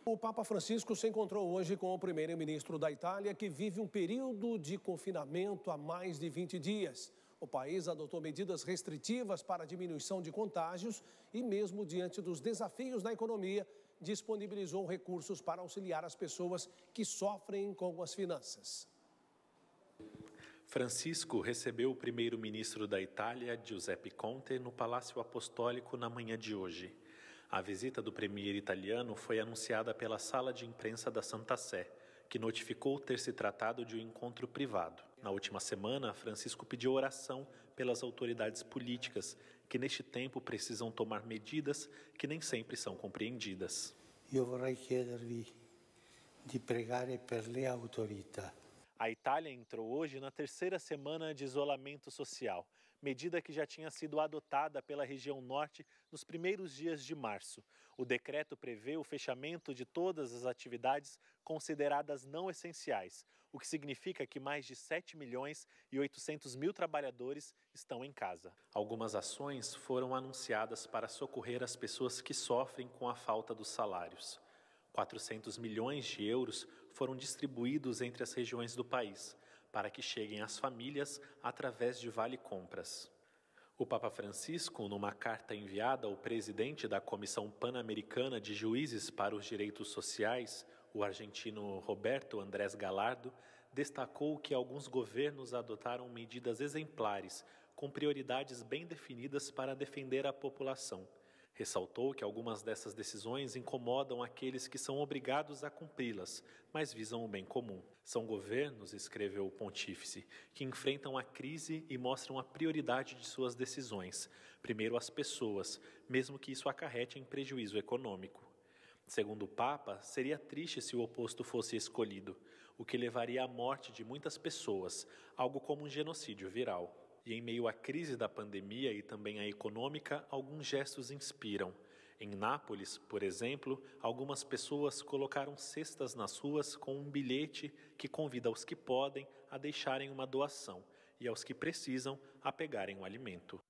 O Papa Francisco se encontrou hoje com o primeiro-ministro da Itália, que vive um período de confinamento há mais de 20 dias. O país adotou medidas restritivas para a diminuição de contágios e, mesmo diante dos desafios na economia, disponibilizou recursos para auxiliar as pessoas que sofrem com as finanças. Francisco recebeu o primeiro-ministro da Itália, Giuseppe Conte, no Palácio Apostólico na manhã de hoje. A visita do premier italiano foi anunciada pela sala de imprensa da Santa Sé, que notificou ter se tratado de um encontro privado. Na última semana, Francisco pediu oração pelas autoridades políticas, que neste tempo precisam tomar medidas que nem sempre são compreendidas. Eu vorrei chiedervi di pregare per le autorità. A Itália entrou hoje na terceira semana de isolamento social, medida que já tinha sido adotada pela região norte nos primeiros dias de março. O decreto prevê o fechamento de todas as atividades consideradas não essenciais, o que significa que mais de 7.800.000 trabalhadores estão em casa. Algumas ações foram anunciadas para socorrer as pessoas que sofrem com a falta dos salários. 400 milhões de euros foram distribuídos entre as regiões do país, para que cheguem às famílias através de vale-compras. O Papa Francisco, numa carta enviada ao presidente da Comissão Pan-Americana de Juízes para os Direitos Sociais, o argentino Roberto Andrés Gallardo, destacou que alguns governos adotaram medidas exemplares, com prioridades bem definidas para defender a população. Ressaltou que algumas dessas decisões incomodam aqueles que são obrigados a cumpri-las, mas visam o bem comum. São governos, escreveu o pontífice, que enfrentam a crise e mostram a prioridade de suas decisões, primeiro às pessoas, mesmo que isso acarrete em prejuízo econômico. Segundo o Papa, seria triste se o oposto fosse escolhido, o que levaria à morte de muitas pessoas, algo como um genocídio viral. E em meio à crise da pandemia e também à econômica, alguns gestos inspiram. Em Nápoles, por exemplo, algumas pessoas colocaram cestas nas ruas com um bilhete que convida os que podem a deixarem uma doação e aos que precisam a pegarem o alimento.